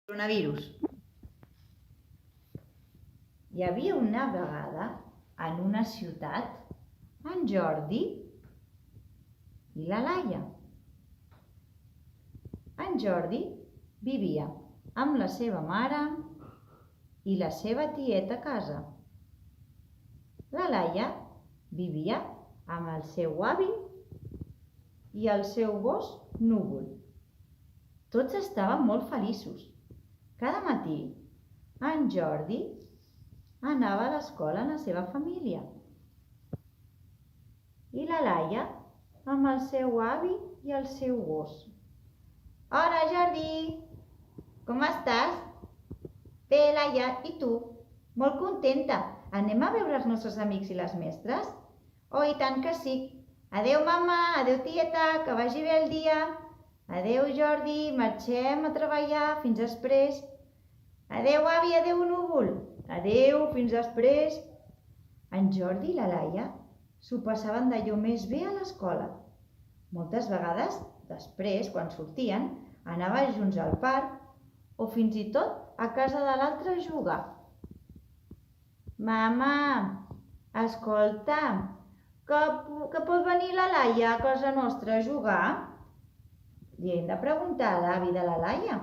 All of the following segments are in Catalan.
Coronavirus. Hi havia una vegada en una ciutat en Jordi i la Laia. En Jordi vivia amb la seva mare i la seva tieta a casa. La Laia vivia amb el seu avi i el seu gos Núvol. Tots estaven molt feliços. Cada matí en Jordi anava a l'escola amb la seva família i la Laia amb el seu avi i el seu gos. Hola Jordi, com estàs? Bé, Laia, i tu? Molt contenta. Anem a veure els nostres amics i les mestres? Oh, i tant que sí. Adeu mama, adeu tieta, que vagi bé el dia. Adeu Jordi, marxem a treballar, fins després. Adeu avi, adeu Núvol. Adeu, fins després. En Jordi i la Laia s'ho passaven d'allò més bé a l'escola. Moltes vegades, després, quan sortien, anaven junts al parc o fins i tot a casa de l'altre a jugar. Mama, escolta, que pot venir la Laia a casa nostra a jugar? Li hem de preguntar a l'avi de la Laia.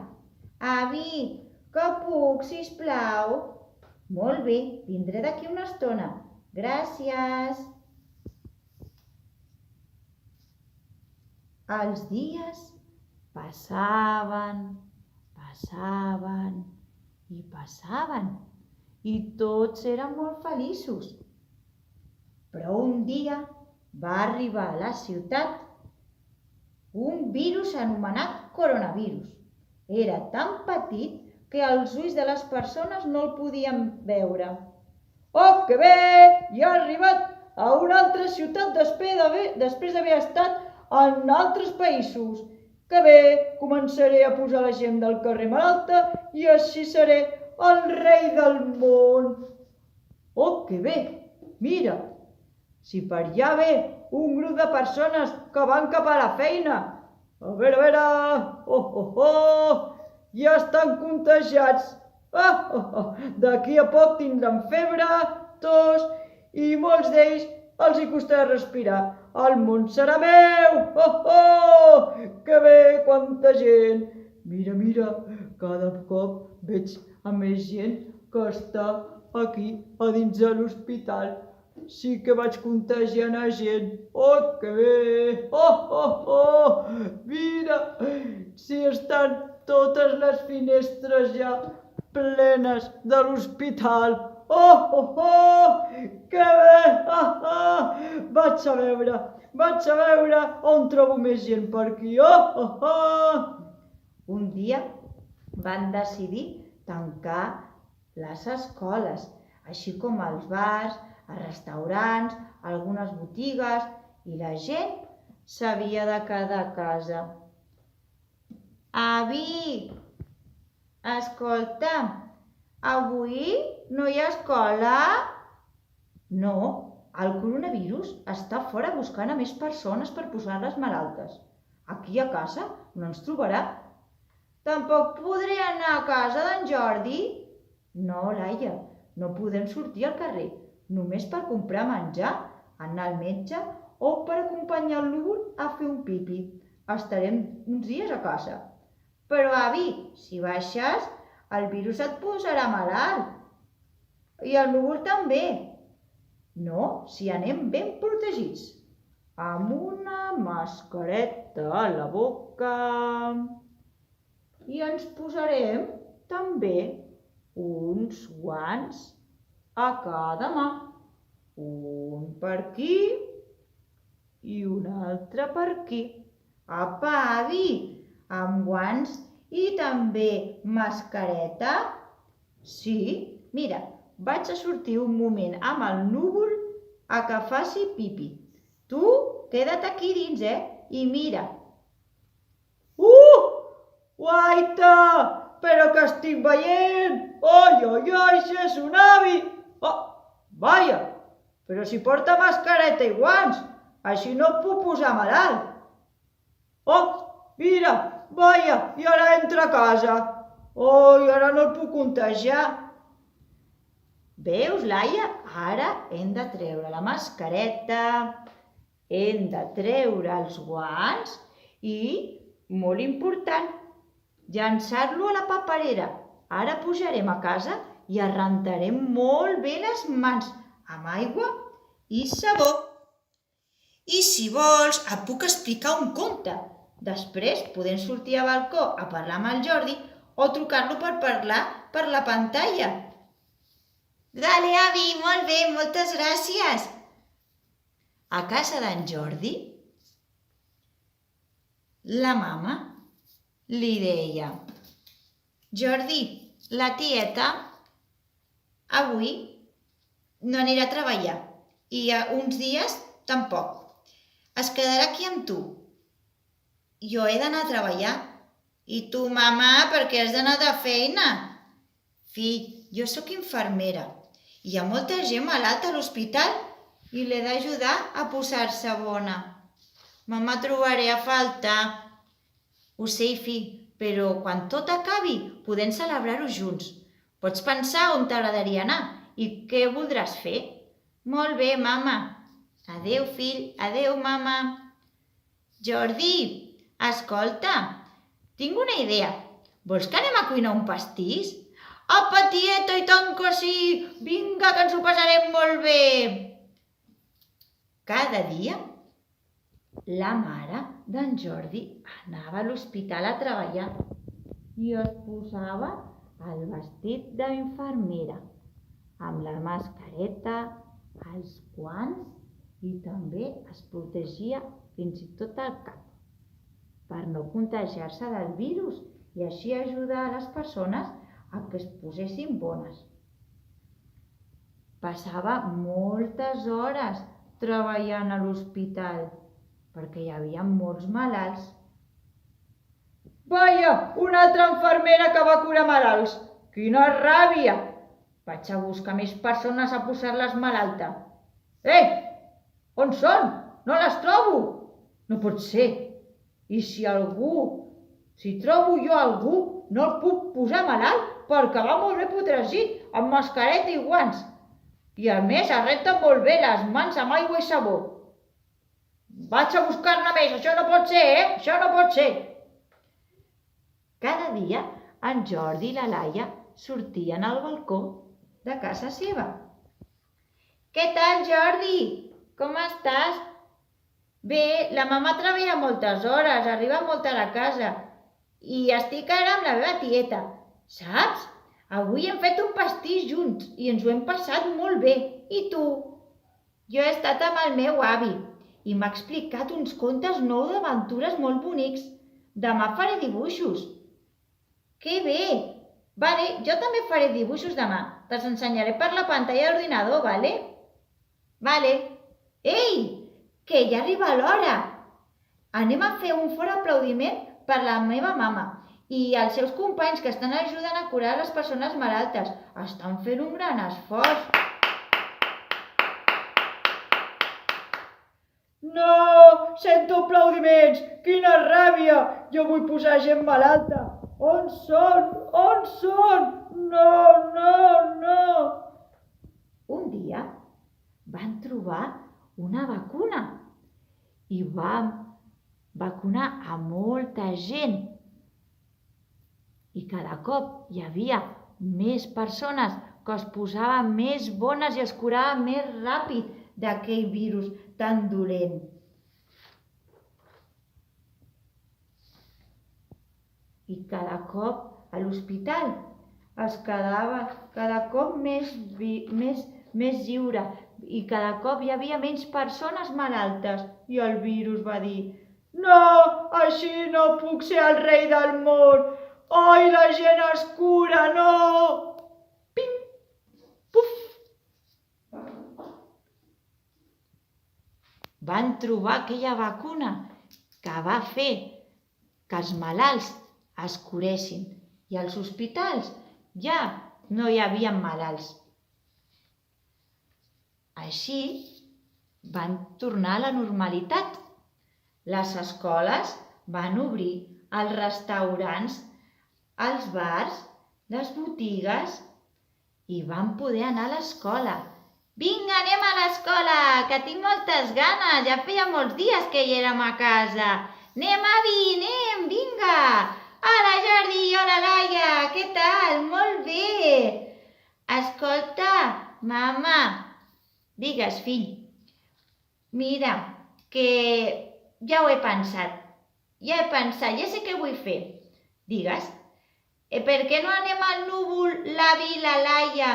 Avi, que puc, sisplau? Molt bé, vindré d'aquí una estona. Gràcies. Els dies passaven i tots eren molt feliços. Però un dia va arribar a la ciutat un virus anomenat coronavirus. Era tan petit que els ulls de les persones no el podien veure. Oh, que bé! Ja he arribat a una altra ciutat després d'haver estat en altres països. Que bé! Començaré a posar la gent del carrer malalta i així seré el rei del món. Oh, que bé! Mira, si per allà ve un grup de persones que van cap a la feina. A veure, ja estan contagiats. D'aquí a poc tindran febre, tos i molts d'ells els hi costarà respirar. El món serà meu! Que bé, quanta gent! Mira, cada cop veig a més gent que està aquí a dins de l'hospital. Sí que vaig contagiant a gent. Oh, que bé! Mira, si estan totes les finestres ja plenes de l'hospital. Que bé! Vaig a veure on trobo més gent per aquí. Un dia van decidir tancar les escoles, així com els bars, els restaurants, algunes botigues, i la gent s'havia de quedar a casa. Avi, escolta, avui no hi ha escola? No, el coronavirus està fora buscant a més persones per posar-les malaltes. Aquí a casa no ens trobarà. Tampoc podré anar a casa d'en Jordi? No, Laia, no podem sortir al carrer. Només per comprar menjar, anar al metge o per acompanyar el Núvol a fer un pipi. Estarem uns dies a casa. Però, avi, si baixes, el virus et posarà malalt. I el Núvol també. No, si anem ben protegits. Amb una mascareta a la boca. I ens posarem també uns guants a cada mà, un per aquí i un altre per aquí. Apa, avi, amb guants i també mascareta? Sí, mira, vaig a sortir un moment amb el Núvol a que faci pipi. Tu queda't aquí dins, i mira. Guaita, però que estic veient! Ai, si és un avi! Vaja, però si porta mascareta i guants, així no et puc posar malalt. Mira, vaja, i ara entra a casa. Ai, ara no el puc contagiar. Veus, Laia? Ara hem de treure la mascareta, hem de treure els guants i, molt important, llançar-lo a la paperera. Ara pujarem a casa i es rentarem molt bé les mans amb aigua i sabó. I si vols, et puc explicar un conte. Després podem sortir al balcó a parlar amb el Jordi o trucar-lo per parlar per la pantalla. Dale, avi, molt bé, moltes gràcies. A casa d'en Jordi, la mama li deia: Jordi, la tieta avui no anirà a treballar i uns dies tampoc. Es quedarà aquí amb tu. Jo he d'anar a treballar. I tu, mama, per què has d'anar de feina? Fill, jo sóc infermera. Hi ha molta gent malalta a l'hospital i l'he d'ajudar a posar-se bona. No me trobaré a faltar. Ho sé, fill, però quan tot acabi podem celebrar-ho junts. Pots pensar on t'agradaria anar i què voldràs fer? Molt bé, mama. Adéu, fill. Adéu, mama. Jordi, escolta, tinc una idea. Vols que anem a cuinar un pastís? Apa, tieta, i tant que sí! Vinga, que ens ho passarem molt bé! Cada dia, la mare d'en Jordi anava a l'hospital a treballar i es posava el vestit d'infermera, amb la mascareta, els guants i també es protegia fins i tot el cap per no contagiar-se del virus i així ajudar a les persones a que es posessin bones. Passava moltes hores treballant a l'hospital perquè hi havia molts malalts. Vaja, una altra infermera que va curar malalts! Quina ràbia! Vaig a buscar més persones a posar-les malalta. On són? No les trobo! No pot ser. I si trobo jo algú, no el puc posar malalt perquè va molt bé protegit, amb mascareta i guants. I a més es renta molt bé les mans amb aigua i sabó. Vaig a buscar-ne més, això no pot ser, Això no pot ser. Cada dia en Jordi i la Laia sortien al balcó de casa seva. Què tal, Jordi? Com estàs? Bé, la mama treballa moltes hores, arriba molt tard a casa i estic ara amb la meva tieta. Saps? Avui hem fet un pastís junts i ens ho hem passat molt bé. I tu? Jo he estat amb el meu avi i m'ha explicat uns contes nous d'aventures molt bonics. Demà faré dibuixos. Que bé! Vale, jo també faré dibuixos demà. Te'ls ensenyaré per la pantalla d'ordinador, vale? Vale. Ei, que ja arriba l'hora. Anem a fer un fort aplaudiment per la meva mama i els seus companys que estan ajudant a curar les persones malaltes. Estan fent un gran esforç. No, sento aplaudiments. Quina ràbia. Jo vull posar gent malalta. On són? On són? No. Un dia van trobar una vacuna i van vacunar a molta gent. I cada cop hi havia més persones que es posaven més bones i es curaven més ràpid d'aquell virus tan dolent. I cada cop a l'hospital es quedava cada cop més lliure i cada cop hi havia menys persones malaltes. I el virus va dir: no, així no puc ser el rei del món. Ai, la gent es cura, no! Pim, puf! Van trobar aquella vacuna que va fer que els malalts es curessin i als hospitals ja no hi havia malalts. Així van tornar a la normalitat. Les escoles van obrir, els restaurants, els bars les botigues i van poder anar a l'escola. Vinga, anem a l'escola, que tinc moltes ganes, ja feia molts dies que hi érem a casa. Anem, avi, anem, vinga. Hola, Jordi, hola, Laia, què tal? Molt bé. Escolta, mama, digues, fill, mira, que ja ho he pensat, ja sé què vull fer. Digues, per què no anem al núvol, l'avi, la Laia,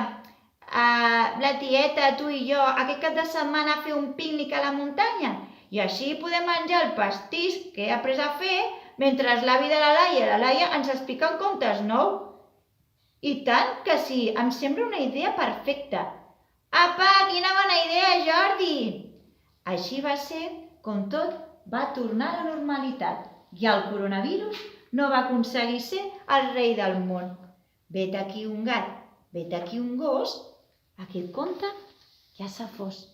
la tieta, tu i jo, aquest cap de setmana a fer un pícnic a la muntanya? I així podem menjar el pastís que he après a fer mentre l'avi de la Laia i la Laia ens expliquen contes nous. I tant que sí, em sembla una idea perfecta. Apa, quina bona idea, Jordi! Així va ser com tot va tornar a la normalitat i el coronavirus no va aconseguir ser el rei del món. Vet aquí un gat, vet aquí un gos, aquest conte ja s'ha fos.